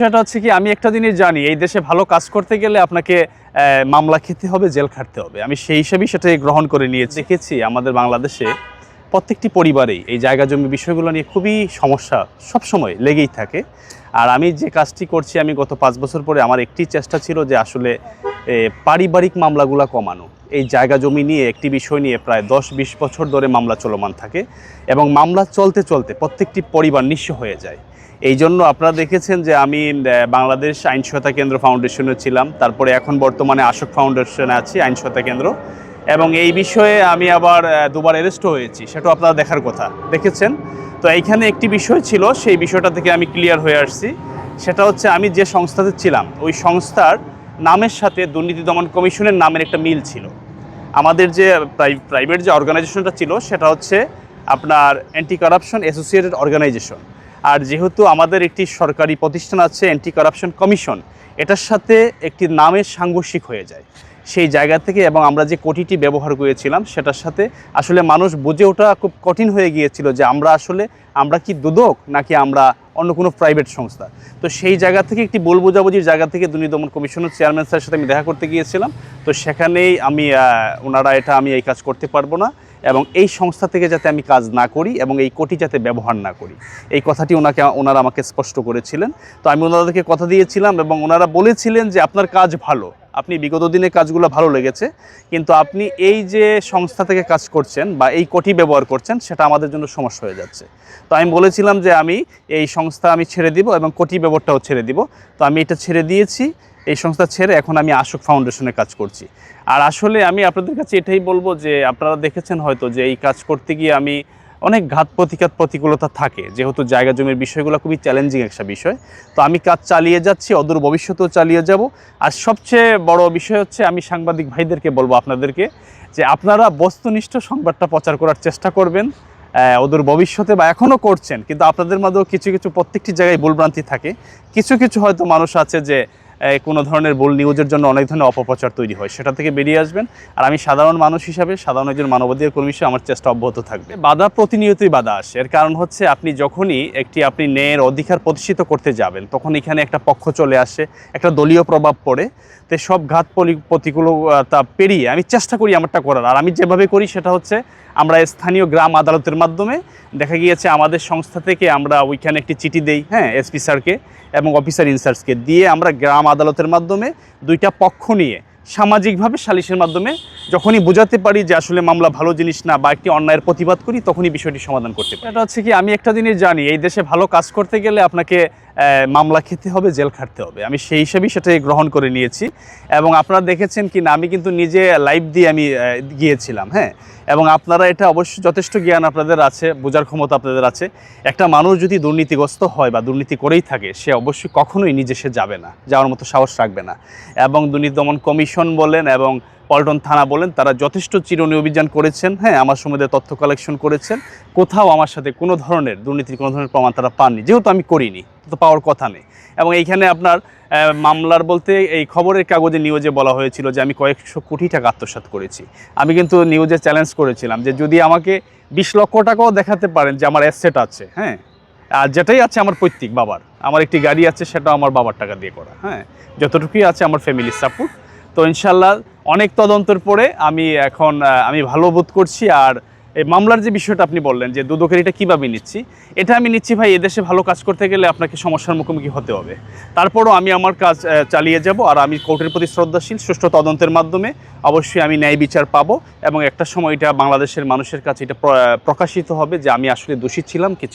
সেটা হচ্ছে কি, আমি একটা জিনিস জানি, এই দেশে ভালো কাজ করতে গেলে আপনাকে মামলা খেতে হবে, জেল খাটতে হবে। আমি সেই হিসাবেই সেটাই গ্রহণ করে নিয়েছি। দেখেছি আমাদের বাংলাদেশে প্রত্যেকটি পরিবারেই এই জায়গা জমি বিষয়গুলো নিয়ে খুবই সমস্যা সবসময় লেগেই থাকে। আর আমি যে কাজটি করছি, আমি গত 5 বছর পরে আমার একটি চেষ্টা ছিল যে আসলে পারিবারিক মামলাগুলো কমানো। এই জায়গা জমি নিয়ে একটি বিষয় নিয়ে প্রায় 10-20 বছর ধরে মামলা চলমান থাকে এবং মামলা চলতে চলতে প্রত্যেকটি পরিবার নিঃস্ব হয়ে যায়। এই জন্য আপনারা দেখেছেন যে আমি বাংলাদেশ আইন সহায়তা কেন্দ্র ফাউন্ডেশনে ছিলাম, তারপরে এখন বর্তমানে আশোক ফাউন্ডেশনে আছি, আইন সহায়তা কেন্দ্র। এবং এই বিষয়ে আমি আবার দুবার অ্যারেস্টও হয়েছি, সেটাও আপনারা দেখার কথা, দেখেছেন। তো এইখানে একটি বিষয় ছিল, সেই বিষয়টা থেকে আমি ক্লিয়ার হয়ে আসছি। সেটা হচ্ছে আমি যে সংস্থাতে ছিলাম, ওই সংস্থার নামের সাথে দুর্নীতি দমন কমিশনের নামের একটা মিল ছিল। আমাদের যে প্রাইভেট যে অর্গানাইজেশনটা ছিল, সেটা হচ্ছে আপনার অ্যান্টি কারাপশন অ্যাসোসিয়েটেড অর্গানাইজেশন। আর যেহেতু আমাদের একটি সরকারি প্রতিষ্ঠান আছে অ্যান্টি কারাপশন কমিশন, এটার সাথে একটি নামের সাংঘর্ষিক হয়ে যায় সেই জায়গা থেকে। এবং আমরা যে কোটিটি ব্যবহার করেছিলাম সেটার সাথে আসলে মানুষ বুঝে ওঠা খুব কঠিন হয়ে গিয়েছিল যে আমরা কি দুদক নাকি আমরা অন্য কোনো প্রাইভেট সংস্থা। তো সেই জায়গা থেকে একটি ভুল বোঝাবুঝির জায়গা থেকে দুর্নীতি দমন কমিশনের চেয়ারম্যান স্যারের সাথে আমি দেখা করতে গিয়েছিলাম। তো সেখানেই আমি এই কাজ করতে পারবো না এবং এই সংস্থা থেকে যাতে আমি কাজ না করি এবং এই কোটি যাতে ব্যবহার না করি, এই কথাটি ওনারা আমাকে স্পষ্ট করেছিলেন। তো আমি ওনাদেরকে কথা দিয়েছিলাম এবং ওনারা বলেছিলেন যে আপনার কাজ ভালো, আপনি বিগত দিনের কাজগুলো ভালো লেগেছে, কিন্তু আপনি এই যে সংস্থা থেকে কাজ করছেন বা এই কোটি ব্যবহার করছেন, সেটা আমাদের জন্য সমস্যা হয়ে যাচ্ছে। তো আমি বলেছিলাম যে আমি এই সংস্থা ছেড়ে দিব এবং কোটি ব্যবহারটাও ছেড়ে দিব। তো আমি এটা ছেড়ে দিয়েছি, এই সংস্থা ছেড়ে এখন আমি আশোক ফাউন্ডেশনে কাজ করছি। আর আসলে আমি আপনাদের কাছে এটাই বলবো যে আপনারা দেখেছেন হয়তো যে এই কাজ করতে গিয়ে আমি অনেক ঘাত প্রতিঘাত প্রতিকূলতা থাকে, যেহেতু জায়গা জমির বিষয়গুলো খুবই চ্যালেঞ্জিং একটা বিষয়। তো আমি কাজ চালিয়ে যাচ্ছি, অদূর ভবিষ্যতেও চালিয়ে যাব। আর সবচেয়ে বড় বিষয় হচ্ছে, আমি সাংবাদিক ভাইদেরকে বলবো আপনাদেরকে যে আপনারা বস্তুনিষ্ঠ সংবাদটা প্রচার করার চেষ্টা করবেন অদূর ভবিষ্যতে, বা এখনও করছেন, কিন্তু আপনাদের মধ্যেও কিছু কিছু প্রত্যেকটি জায়গায় ভুলভ্রান্তি থাকে। কিছু হয়তো মানুষ আছে যে কোনো ধরনের ভুল নিউজের জন্য অনেক ধরনের অপপ্রচার তৈরি হয়, সেটা থেকে বেরিয়ে আসবেন। আর আমি সাধারণ মানুষ হিসাবে, সাধারণ একজন মানবাধিকার কর্মী হিসেবে আমার চেষ্টা অব্যাহত থাকবে। বাধা প্রতিনিয়তই বাধা আসে। এর কারণ হচ্ছে আপনি যখনই আপনি ন্যায়ের অধিকার প্রতিষ্ঠিত করতে যাবেন, তখন এখানে একটা পক্ষ চলে আসে, একটা দলীয় প্রভাব পড়ে। তো সব ঘাত প্রতিকূলতা পেরিয়ে আমি চেষ্টা করি আমারটা করার। আর আমি যেভাবে করি সেটা হচ্ছে, আমরা স্থানীয় গ্রাম আদালতের মাধ্যমে দেখা গিয়েছে আমাদের সংস্থা থেকে আমরা ওইখানে একটি চিঠি দেই, এসপি স্যারকে এবং অফিসার ইনচার্জকে দিয়ে, আমরা গ্রাম আদালতের মাধ্যমে দুইটা পক্ষ নিয়ে সামাজিকভাবে সালিশের মাধ্যমে যখনই বোঝাতে পারি যে আসলে মামলা ভালো জিনিস না বা একটি অন্যায়ের প্রতিবাদ করি, তখনই বিষয়টি সমাধান করতে পারি। এটা হচ্ছে কি, আমি একটা জিনিস জানি, এই দেশে ভালো কাজ করতে গেলে আপনাকে মামলা খেতে হবে, জেল খাটতে হবে। আমি সেই হিসাবেই সেটাই গ্রহণ করে নিয়েছি। এবং আপনারা দেখেছেন কি না, আমি কিন্তু নিজে লাইভ দিয়ে আমি গিয়েছিলাম। এবং আপনারা এটা অবশ্যই যথেষ্ট জ্ঞান আপনাদের আছে, বোঝার ক্ষমতা আপনাদের আছে। একটা মানুষ যদি দুর্নীতিগ্রস্ত হয় বা দুর্নীতি করেই থাকে, সে অবশ্যই কখনোই সে যাবে না, যাওয়ার মতো সাহস রাখবে না। এবং দুর্নীতি দমন কমিশন বলেন এবং পল্টন থানা বলেন, তারা যথেষ্ট চিরুনি অভিযান করেছেন। আমার সম্বন্ধে তথ্য কালেকশন করেছেন, কোথাও আমার সাথে কোনো ধরনের দুর্নীতির কোনো ধরনের প্রমাণ তারা পাননি, যেহেতু আমি করিনি, তো পাওয়ার কথা নেই। এবং এইখানে আপনার মামলার বলতে এই খবরের কাগজে নিউজে বলা হয়েছিল যে আমি কয়েকশো কোটি টাকা আত্মসাৎ করেছি। আমি কিন্তু নিউজে চ্যালেঞ্জ করেছিলাম যে যদি আমাকে 20 লক্ষ টাকাও দেখাতে পারেন যে আমার অ্যাসেট আছে, আর যেটাই আছে আমার পৈতৃক বাবার, আমার একটি গাড়ি আছে, সেটাও আমার বাবার টাকা দিয়ে করা, যতটুকুই আছে আমার ফ্যামিলির সাপোর্ট। তো ইনশাল্লাহ অনেক তদন্তের পরে আমি ভালো বোধ করছি। আর এই মামলার যে বিষয়টা আপনি বললেন যে দুদকের এটা কীভাবে নিচ্ছি, এটা আমি নিচ্ছি ভাই, এদেশে ভালো কাজ করতে গেলে আপনাকে সমস্যার মুখোমুখি হতে হবে। তারপরও আমি আমার কাজ চালিয়ে যাব। আর আমি কোর্টের প্রতি শ্রদ্ধাশীল। সুষ্ঠু তদন্তের মাধ্যমে অবশ্যই আমি ন্যায় বিচার পাবো এবং একটা সময় এটা বাংলাদেশের মানুষের কাছে এটা প্রকাশিত হবে যে আমি আসলে দোষী ছিলাম কি